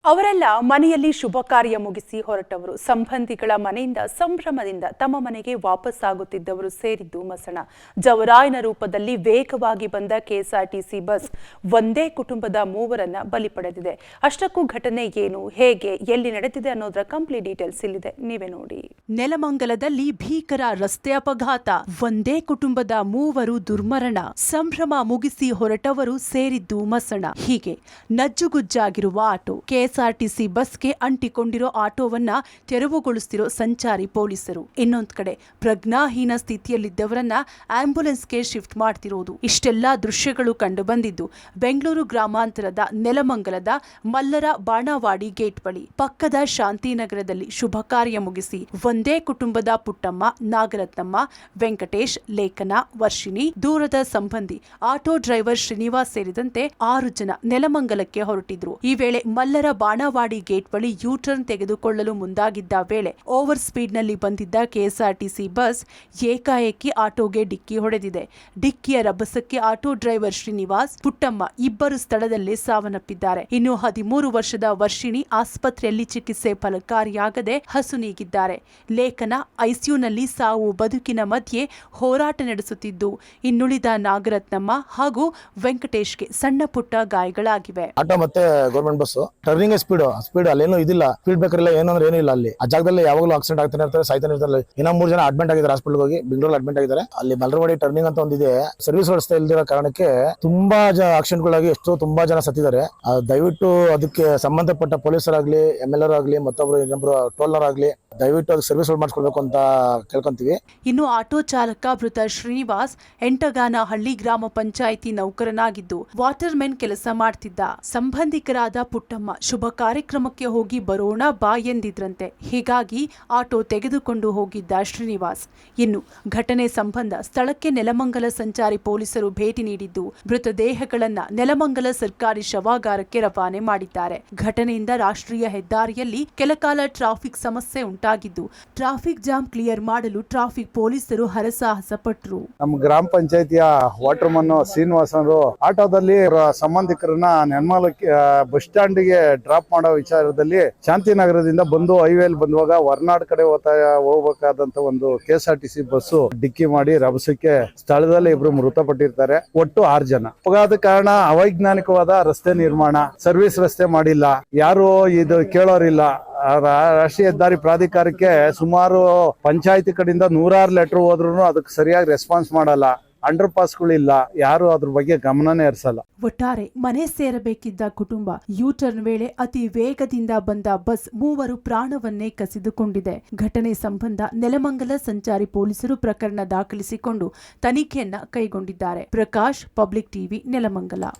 ಅವರೆಲ್ಲ ಮನೆಯಲ್ಲಿ ಶುಭ ಕಾರ್ಯ ಮುಗಿಸಿ ಹೊರಟವರು. ಸಂಬಂಧಿಗಳ ಮನೆಯಿಂದ ಸಂಭ್ರಮದಿಂದ ತಮ್ಮ ಮನೆಗೆ ವಾಪಸ್ಸಾಗುತ್ತಿದ್ದವರು ಸೇರಿದ್ದು ಮಸಣ. ಜವರಾಯನ ರೂಪದಲ್ಲಿ ವೇಗವಾಗಿ ಬಂದ ಕೆಎಸ್ಆರ್ಟಿಸಿ ಬಸ್ ಒಂದೇ ಕುಟುಂಬದ ಮೂವರನ್ನ ಬಲಿ ಪಡೆದಿದೆ. ಅಷ್ಟಕ್ಕೂ ಘಟನೆ ಏನು, ಹೇಗೆ, ಎಲ್ಲಿ ನಡೆದಿದೆ ಅನ್ನೋದರ ಕಂಪ್ಲೀಟ್ ಡೀಟೇಲ್ಸ್ ಇಲ್ಲಿದೆ, ನೀವೇ ನೋಡಿ. ನೆಲಮಂಗಲದಲ್ಲಿ ಭೀಕರ ರಸ್ತೆ ಅಪಘಾತ, ಒಂದೇ ಕುಟುಂಬದ ಮೂವರು ದುರ್ಮರಣ. ಸಂಭ್ರಮ ಮುಗಿಸಿ ಹೊರಟವರು ಸೇರಿದ್ದು ಮಸಣ. ಹೀಗೆ ನಜ್ಜುಗುಜ್ಜಾಗಿರುವ ಆಟೋ. ಕೆಎಸ್ಆರ್ಟಿಸಿ ಬಸ್ಗೆ ಅಂಟಿಕೊಂಡಿರೋ ಆಟೋವನ್ನ ತೆರವುಗೊಳಿಸಿರೋ ಸಂಚಾರಿ ಪೊಲೀಸರು. ಇನ್ನೊಂದು ಕಡೆ ಪ್ರಜ್ಞಾಹೀನ ಸ್ಥಿತಿಯಲ್ಲಿದ್ದವರನ್ನ ಆಂಬ್ಯುಲೆನ್ಸ್ಗೆ ಶಿಫ್ಟ್ ಮಾಡ್ತಿರೋದು. ಇಷ್ಟೆಲ್ಲಾ ದೃಶ್ಯಗಳು ಕಂಡು ಬಂದಿದ್ದು ಬೆಂಗಳೂರು ಗ್ರಾಮಾಂತರದ ನೆಲಮಂಗಲದ ಮಲ್ಲರ ಬಾಣವಾಡಿ ಗೇಟ್ ಬಳಿ. ಪಕ್ಕದ ಶಾಂತಿನಗರದಲ್ಲಿ ಶುಭ ಕಾರ್ಯ ಮುಗಿಸಿ ಒಂದೇ ಕುಟುಂಬದ ಪುಟ್ಟಮ್ಮ, ನಾಗರತ್ನಮ್ಮ, ವೆಂಕಟೇಶ್, ಲೇಖನ, ವರ್ಷಿಣಿ, ದೂರದ ಸಂಬಂಧಿ ಆಟೋ ಡ್ರೈವರ್ ಶ್ರೀನಿವಾಸ್ ಸೇರಿದಂತೆ 6 ಜನ ನೆಲಮಂಗಲಕ್ಕೆ ಹೊರಟಿದ್ರು. ಈ ವೇಳೆ ಮಲ್ಲರ ಬಾಣವಾಡಿ ಗೇಟ್ ಬಳಿ ಯೂಟರ್ನ್ ತೆಗೆದುಕೊಳ್ಳಲು ಮುಂದಾಗಿದ್ದ ವೇಳೆ ಓವರ್ ಸ್ಪೀಡ್ ನಲ್ಲಿ ಬಂದಿದ್ದ ಕೆಎಸ್ಆರ್ಟಿಸಿ ಬಸ್ ಏಕಾಏಕಿ ಆಟೋಗೆ ಡಿಕ್ಕಿ ಹೊಡೆದಿದೆ. ಡಿಕ್ಕಿಯ ರಭಸಕ್ಕೆ ಆಟೋ ಡ್ರೈವರ್ ಶ್ರೀನಿವಾಸ್, ಪುಟ್ಟಮ್ಮ ಇಬ್ಬರು ಸ್ಥಳದಲ್ಲೇ ಸಾವನ್ನಪ್ಪಿದ್ದಾರೆ. ಇನ್ನು 13 ವರ್ಷದ ವರ್ಷಿಣಿ ಆಸ್ಪತ್ರೆಯಲ್ಲಿ ಚಿಕಿತ್ಸೆ ಫಲಕಾರಿಯಾಗದೆ ಹಸುನೀಗಿದ್ದಾರೆ. ಲೇಖನ ಐಸಿಯುನಲ್ಲಿ ಸಾವು ಬದುಕಿನ ಮಧ್ಯೆ ಹೋರಾಟ ನಡೆಸುತ್ತಿದ್ದು, ಇನ್ನುಳಿದ ನಾಗರತ್ನಮ್ಮ ಹಾಗೂ ವೆಂಕಟೇಶ್ಗೆ ಸಣ್ಣ ಪುಟ್ಟ ಗಾಯಗಳಾಗಿವೆ. ಆಟೋ ಮತ್ತೆ ಗೌರ್ಮೆಂಟ್ ಬಸ್ ಟರ್ನಿಂಗ್ ಸ್ಪೀಡ್ ಅಲ್ಲೇನು ಇದಿಲ್ಲ, ಸ್ಪೀಡ್ ಬ್ರೇಕರ್ ಇಲ್ಲ, ಏನಂದ್ರೆ ಏನಿಲ್ಲ. ಅಲ್ಲಿ ಆ ಜಾಗದಲ್ಲಿ ಯಾವಾಗಲೂ ಆಕ್ಸಿಡೆಂಟ್ ಆಗ್ತಾನೆ ಇರ್ತಾರೆ, ಸಾಯ್ತಾನೆ ಇರ್ತಾರೆ. ಇನ್ನ 3 ಜನ ಅಡ್ಮಿಟ್ ಆಗಿದ್ದಾರೆ, ಹಾಸ್ಪಿಟಲ್ ಹೋಗಿ ಬೆಂಗಳೂರಲ್ಲಿ ಅಡ್ಮಿಟ್ ಆಗಿದ್ದಾರೆ. ಅಲ್ಲಿ ಮಲ್ರವಾಡಿ ಟರ್ನಿಂಗ್ ಅಂತ ಒಂದಿದೆ, ಸರ್ವಿಸ್ ವ್ಯವಸ್ಥೆ ಇಲ್ದಿರೋ ಕಾರಣಕ್ಕೆ ತುಂಬಾ ಆಕ್ಸಿಡೆಂಟ್ ಗಳಾಗಿ ತುಂಬಾ ಜನ ಸತ್ತಿದ್ದಾರೆ. ದಯವಿಟ್ಟು ಅದಕ್ಕೆ ಸಂಬಂಧಪಟ್ಟ ಪೊಲೀಸರಾಗ್ಲಿ, MLR ಆಗ್ಲಿ, ಮತ್ತೊಬ್ರು ಇನ್ನೊಬ್ರು ಟೋಲ್ನರ್ ಆಗ್ಲಿ, ದಯವಿಟ್ಟು ಅದಕ್ಕೆ ಸರ್ವಿಸ್ ಮಾಡಿಸ್ಕೊಳ್ಬೇಕು ಅಂತ ಕೇಳ್ಕೊಂತೀವಿ. ಇನ್ನು ಆಟೋ ಚಾಲಕ ಮೃತ ಶ್ರೀನಿವಾಸ್ ಎಂಟಗಾನಹಳ್ಳಿ ಗ್ರಾಮ ಪಂಚಾಯಿತಿ ನೌಕರನಾಗಿದ್ದು ವಾಟರ್ ಮೆನ್ ಕೆಲಸ ಮಾಡ್ತಿದ್ದ. ಸಂಬಂಧಿಕರಾದ ಪುಟ್ಟಮ್ಮ ಶುಭ ಕಾರ್ಯಕ್ರಮಕ್ಕೆ ಹೋಗಿ ಬರೋಣ ಬಾ ಎಂದಿದ್ರಂತೆ. ಹೀಗಾಗಿ ಆಟೋ ತೆಗೆದುಕೊಂಡು ಹೋಗಿದ್ದ ಶ್ರೀನಿವಾಸ್. ಇನ್ನು ಘಟನೆ ಸಂಬಂಧ ಸ್ಥಳಕ್ಕೆ ನೆಲಮಂಗಲ ಸಂಚಾರಿ ಪೊಲೀಸರು ಭೇಟಿ ನೀಡಿದ್ದು ಮೃತದೇಹಗಳನ್ನ ನೆಲಮಂಗಲ ಸರ್ಕಾರಿ ಶವಾಗಾರಕ್ಕೆ ರವಾನೆ ಮಾಡಿದ್ದಾರೆ. ಘಟನೆಯಿಂದ ರಾಷ್ಟ್ರೀಯ ಹೆದ್ದಾರಿಯಲ್ಲಿ ಕೆಲಕಾಲ ಟ್ರಾಫಿಕ್ ಸಮಸ್ಯೆ ಉಂಟಾಗಿದ್ದು ಟ್ರಾಫಿಕ್ ಜಾಮ್ ಕ್ಲಿಯರ್ ಮಾಡಲು ಟ್ರಾಫಿಕ್ ಪೊಲೀಸರು ಹರಸಾಹಸ ಪಟ್ಟರು. ನಮ್ಮ ಗ್ರಾಮ ಪಂಚಾಯತಿಯ ವಾಟರ್ ಮನ್ ಶ್ರೀನಿವಾಸ್ ಅವರು ಆಟೋದಲ್ಲಿ ಸಂಬಂಧಿಕರನ್ನ ನೆಲಮಂಗಲಕ್ಕೆ ಬಸ್ ಸ್ಟ್ಯಾಂಡ್ಗೆ ಡ್ರಾಪ್ ಮಾಡೋ ವಿಚಾರದಲ್ಲಿ ಶಾಂತಿನಗರದಿಂದ ಬಂದು ಹೈವೇಲಿ ಬಂದುವಾಗ ಹೊರನಾಡು ಕಡೆ ಹೋಗಬೇಕಾದಂತ ಒಂದು ಕೆಎಸ್ಆರ್ಟಿಸಿ ಬಸ್ ಡಿಕ್ಕಿ ಮಾಡಿ ರಭಸಕ್ಕೆ ಸ್ಥಳದಲ್ಲಿ ಇಬ್ರು ಮೃತಪಟ್ಟಿರ್ತಾರೆ. ಒಟ್ಟು 6 ಜನ. ಅಪಘಾತ ಕಾರಣ ಅವೈಜ್ಞಾನಿಕವಾದ ರಸ್ತೆ ನಿರ್ಮಾಣ, ಸರ್ವಿಸ್ ರಸ್ತೆ ಮಾಡಿಲ್ಲ, ಯಾರು ಇದು ಕೇಳೋರಿಲ್ಲ. ರಾಷ್ಟ್ರೀಯ ಹೆದ್ದಾರಿ ಪ್ರಾಧಿಕಾರಕ್ಕೆ ಸುಮಾರು ಪಂಚಾಯತಿ ಕಡೆಯಿಂದ 106 ಲೆಟರ್ ಹೋದ್ರು ಅದಕ್ಕೆ ಸರಿಯಾಗಿ ರೆಸ್ಪಾನ್ಸ್ ಮಾಡಲ್ಲ. ಅಂಡರ್ ಪಾಸ್ಗಳಿಲ್ಲ, ಯಾರು ಅದ್ರ ಬಗ್ಗೆ ಗಮನನೇ ಹರಿಸಲ್ಲ. ಒಟ್ಟಾರೆ ಮನೆ ಸೇರಬೇಕಿದ್ದ ಕುಟುಂಬ ಯೂಟರ್ನ್ ವೇಳೆ ಅತಿ ವೇಗದಿಂದ ಬಂದ ಬಸ್ ಮೂವರು ಪ್ರಾಣವನ್ನೇ ಕಸಿದುಕೊಂಡಿದೆ. ಘಟನೆ ಸಂಬಂಧ ನೆಲಮಂಗಲ ಸಂಚಾರಿ ಪೊಲೀಸರು ಪ್ರಕರಣ ದಾಖಲಿಸಿಕೊಂಡು ತನಿಖೆಯನ್ನ ಕೈಗೊಂಡಿದ್ದಾರೆ. Prakash, public TV, Nelamangala.